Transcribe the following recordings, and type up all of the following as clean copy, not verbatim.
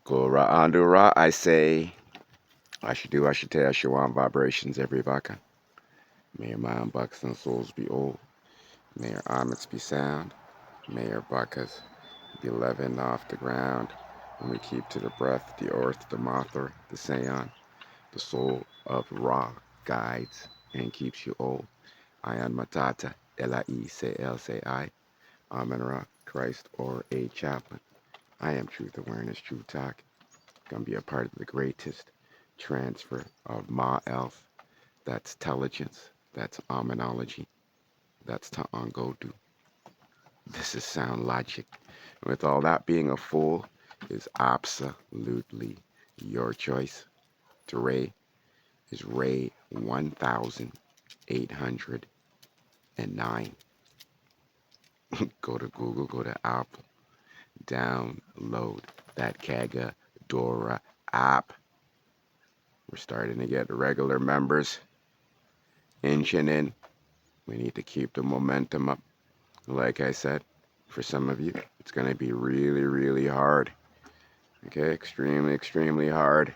Gora Andura, I say, I should do, I should tell, I should want vibrations every baka. May your mind, bucks, and souls be old. May your armets be sound. May your buckas be leavened off the ground. And we keep to the breath, the earth, the mothor, the seon, the soul of Ra guides and keeps you old. Ayan Matata, L-I-E, say L, say I. Amen Ra, Christ, or a Chaplin. I am truth awareness, true talk. Gonna be a part of the greatest transfer of Ma Elf. That's intelligence. That's Aminology. That's Ta'angodu. This is sound logic. With all that being a fool is absolutely your choice. To Ray is Ray 1809. Go to Google, go to Apple, download that Kaga Dora app. We're starting to get regular members inching in. We need to keep the momentum up. Like I said, for some of you, it's going to be really, really hard. Okay, extremely, extremely hard.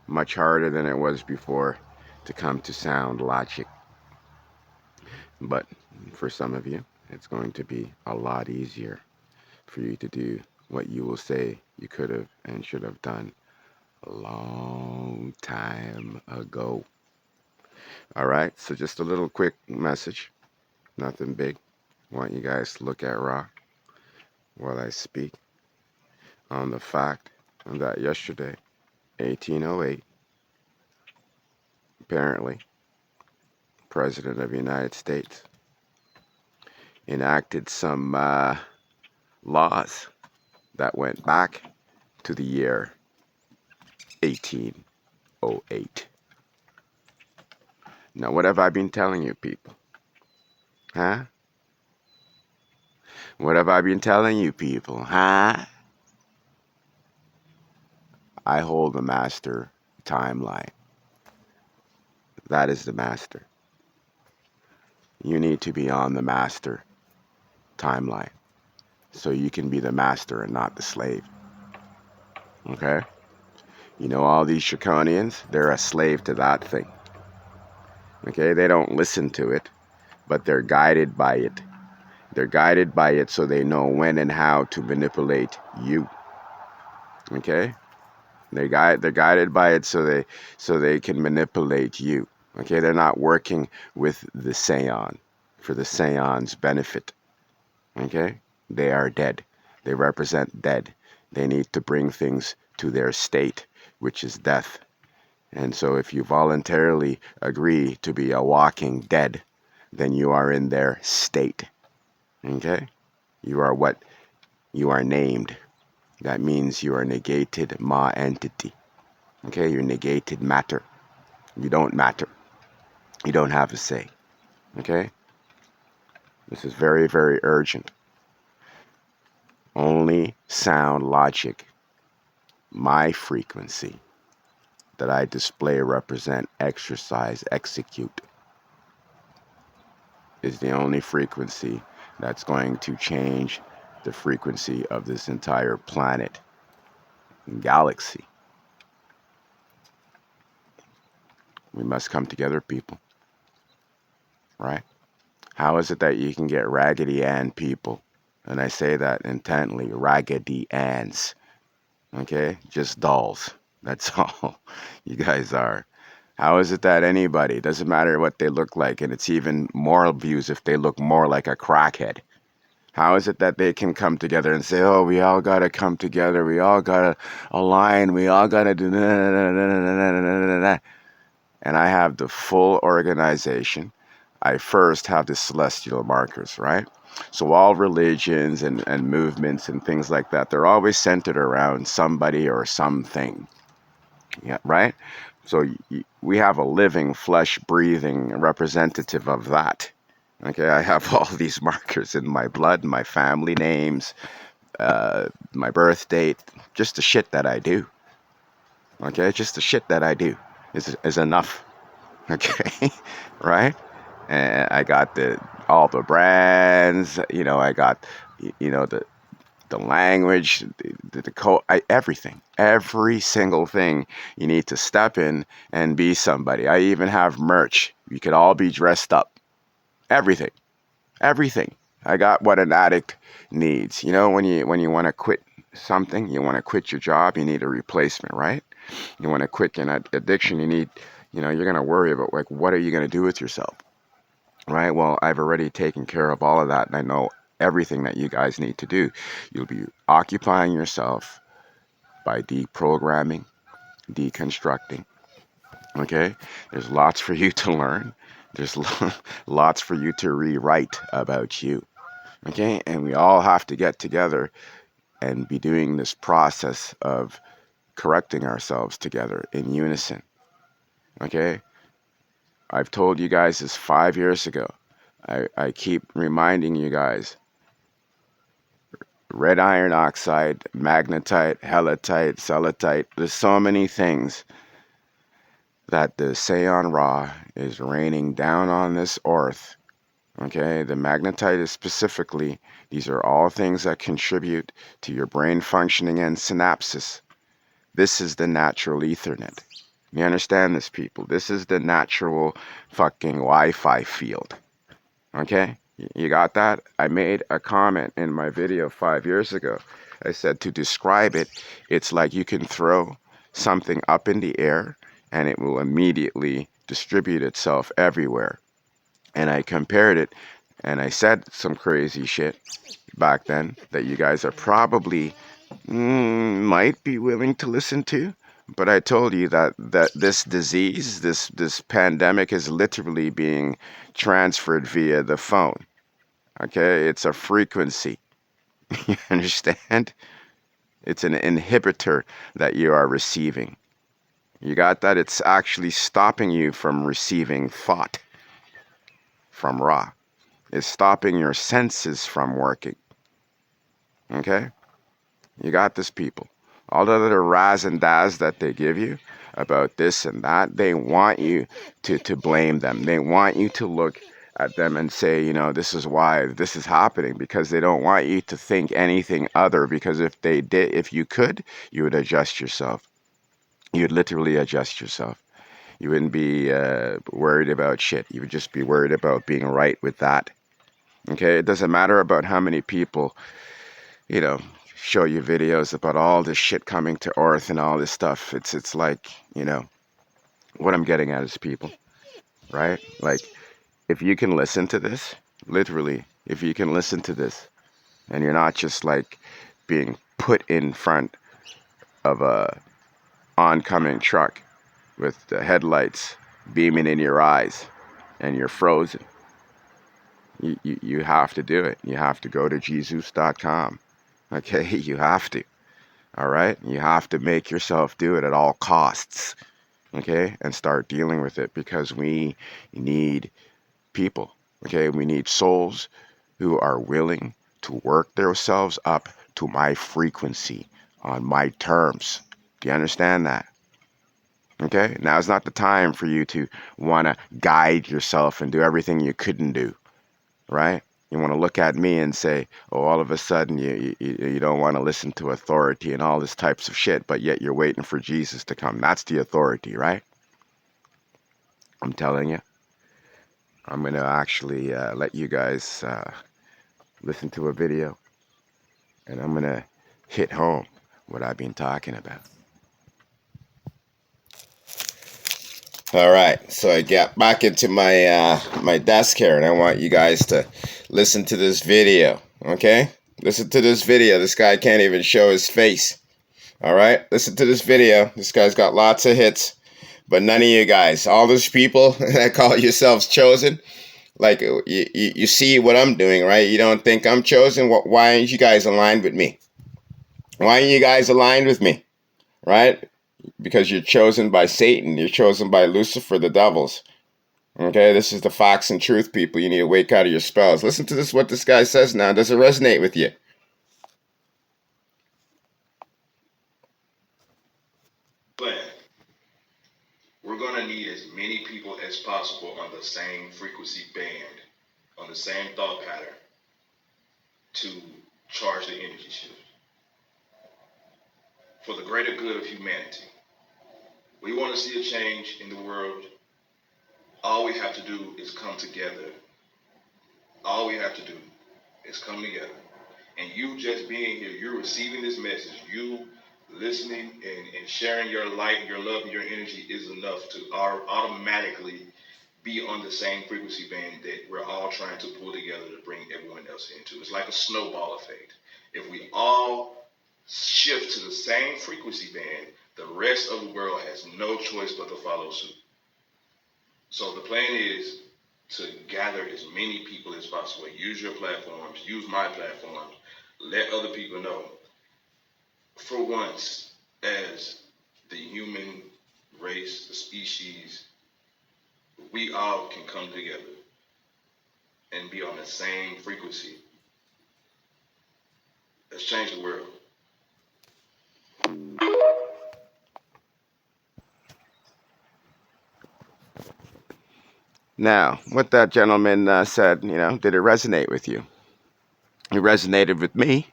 Much harder than it was before to come to sound logic. But for some of you, it's going to be a lot easier for you to do what you will say you could have and should have done a long time ago. All right, so just a little quick message, nothing big. I want you guys to look at Ra while I speak on the fact that yesterday, 1808, apparently, President of the United States enacted some laws that went back to the year 1808. Now, what have I been telling you people? Huh? What have I been telling you people? Huh? I hold the master timeline. That is the master. You need to be on the master timeline so you can be the master and not the slave. Okay? You know, all these Draconians, they're a slave to that thing. Okay? They don't listen to it, but they're guided by it. They're guided by it so they know when and how to manipulate you. Okay? They're guided by it so they can manipulate you. Okay? They're not working with the Seon for the Seon's benefit. Okay? They are dead. They represent dead. They need to bring things to their state, which is death. And so if you voluntarily agree to be a walking dead, then you are in their state. Okay? You are what you are named. That means you are negated Ma entity. Okay? You're negated matter. You don't matter. You don't have a say. Okay? This is very, very urgent. Only sound logic, my frequency that I display, represent, exercise, execute, is the only frequency that's going to change the frequency of this entire planet and galaxy. We must come together, people. Right? How is it that you can get Raggedy Ann people? And I say that intently, Raggedy Anns. Okay? Just dolls. That's all you guys are. How is it that anybody, doesn't matter what they look like, and it's even moral views if they look more like a crackhead. How is it that they can come together and say, oh, we all got to come together, we all got to align, we all got to do and I have the full organization. I first have the celestial markers, right? So all religions and movements and things like that, they're always centered around somebody or something. Yeah, right? So we have a living, flesh-breathing representative of that. Okay, I have all these markers in my blood, my family names, my birth date, just the shit that I do. Okay, just the shit that I do is enough. Okay, right? And I got all the brands. You know, I got the the language, the code, everything, every single thing. You need to step in and be somebody. I even have merch. You could all be dressed up. Everything, everything. I got what an addict needs. You know, when you want to quit something, you want to quit your job, you need a replacement, right? You want to quit an addiction, you need, you're gonna worry about like what are you gonna do with yourself, right? Well, I've already taken care of all of that, and I know everything that you guys need to do. You'll be occupying yourself by deprogramming, deconstructing. Okay, there's lots for you to learn. There's lots for you to rewrite about you. Okay, and we all have to get together and be doing this process of correcting ourselves together in unison. Okay, I've told you guys this 5 years ago. I keep reminding you guys, red iron oxide, magnetite, hematite, celestite. There's so many things that the Seon Ra is raining down on this earth. Okay, the magnetite is specifically, these are all things that contribute to your brain functioning and synapses. This is the natural Ethernet. You understand this, people? This is the natural fucking Wi-Fi field. Okay? You got that? I made a comment in my video 5 years ago. I said to describe it, it's like you can throw something up in the air and it will immediately distribute itself everywhere. And I compared it and I said some crazy shit back then that you guys are probably might be willing to listen to. But I told you that this disease, this pandemic is literally being transferred via the phone. Okay, it's a frequency. You understand? It's an inhibitor that you are receiving. You got that? It's actually stopping you from receiving thought from Ra. It's stopping your senses from working. Okay? You got this, people. All the little raz and daz that they give you about this and that, they want you to blame them. They want you to look at them and say, this is why this is happening, because they don't want you to think anything other. Because if you could, you would adjust yourself. You'd literally adjust yourself. You wouldn't be worried about shit. You would just be worried about being right with that. Okay? It doesn't matter about how many people you know, show you videos about all this shit coming to Earth and all this stuff. It's like, what I'm getting at is people, right? Like, if you can listen to this, literally, if you can listen to this, and you're not just like being put in front of a oncoming truck with the headlights beaming in your eyes and you're frozen, you have to do it. You have to go to jesus.com. Okay, you have to. All right? You have to make yourself do it at all costs, okay? And start dealing with it, because we need people, okay? We need souls who are willing to work themselves up to my frequency on my terms. Do you understand that? Okay? Now is not the time for you to want to guide yourself and do everything you couldn't do, right? You want to look at me and say, oh, all of a sudden you don't want to listen to authority and all this types of shit, but yet you're waiting for Jesus to come. That's the authority, right? I'm telling you. I'm going to actually let you guys listen to a video, and I'm going to hit home what I've been talking about. All right, so I got back into my desk here, and I want you guys to listen to this video, okay? Listen to this video. This guy can't even show his face. All right, listen to this video. This guy's got lots of hits, but none of you guys, all those people that call yourselves chosen, like you see what I'm doing, right? You don't think I'm chosen? Why aren't you guys aligned with me? Why aren't you guys aligned with me, right? Because you're chosen by Satan. You're chosen by Lucifer, the devils. Okay, this is the facts and truth, people. You need to wake out of your spells. Listen to this, what this guy says now. Does it resonate with you? We're going to need as many people as possible on the same frequency band, on the same thought pattern, to charge the energy shift for the greater good of humanity. We want to see a change in the world. All we have to do is come together. All we have to do is come together. And you just being here, you're receiving this message, you listening and sharing your light, your love, and your energy is enough to automatically be on the same frequency band that we're all trying to pull together to bring everyone else into. It's like a snowball effect. If we all shift to the same frequency band, the rest of the world has no choice but to follow suit. So the plan is to gather as many people as possible. Use your platforms, use my platforms, let other people know. For once, as the human race, the species, we all can come together and be on the same frequency. Let's change the world. Now, what that gentleman said, did it resonate with you? It resonated with me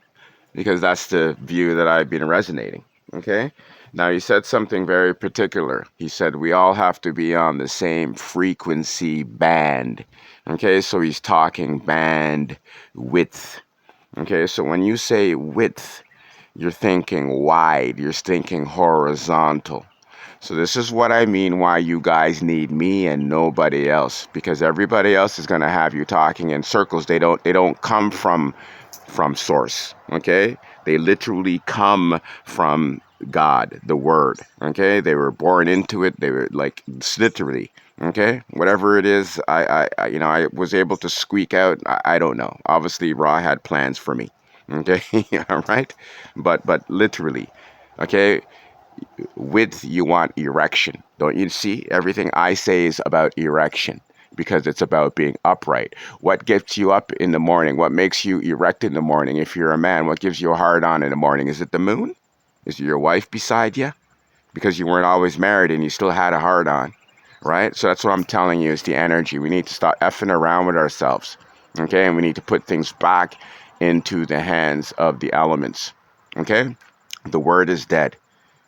because that's the view that I've been resonating. Okay? Now, he said something very particular. He said we all have to be on the same frequency band. Okay? So he's talking band width. Okay? So when you say width, you're thinking wide, you're thinking horizontal. So this is what I mean why you guys need me and nobody else, because everybody else is going to have you talking in circles. They don't come from source, okay? They literally come from God, the word, okay? They were born into it. They were like literally, okay? Whatever it is, I was able to squeak out. I don't know. Obviously, Ra had plans for me, okay? All right, but literally, okay? Width, you want erection. Don't you see? Everything I say is about erection because it's about being upright. What gets you up in the morning? What makes you erect in the morning? If you're a man, what gives you a hard on in the morning? Is it the moon? Is it your wife beside you? Because you weren't always married and you still had a hard on, right? So that's what I'm telling you is the energy. We need to stop effing around with ourselves, okay? And we need to put things back into the hands of the elements, okay? The word is dead.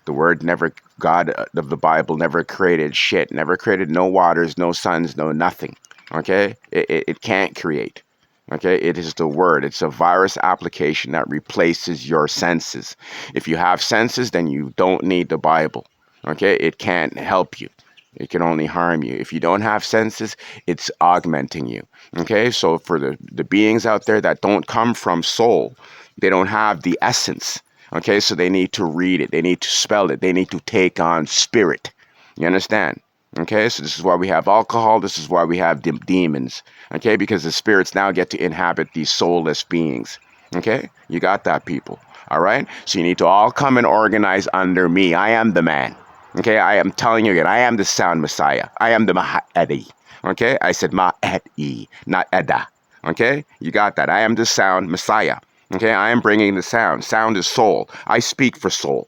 The word never, God of the Bible never created shit, never created no waters, no suns, no nothing. Okay? It can't create. Okay? It is the word. It's a virus application that replaces your senses. If you have senses, then you don't need the Bible. Okay? It can't help you. It can only harm you. If you don't have senses, it's augmenting you. Okay? So for the beings out there that don't come from soul, they don't have the essence. Okay, so they need to read it. They need to spell it. They need to take on spirit. You understand? Okay, so this is why we have alcohol. This is why we have demons. Okay, because the spirits now get to inhabit these soulless beings. Okay, you got that, people. All right, so you need to all come and organize under me. I am the man. Okay, I am telling you again, I am the sound messiah. I am the Mahadi. Okay, I said Ma'edi, not Eda. Okay, you got that. I am the sound messiah. Okay, I am bringing the sound. Sound is soul. I speak for soul.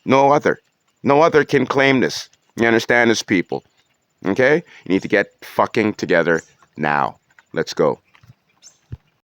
No other. No other can claim this. You understand this, people? Okay? You need to get fucking together now. Let's go.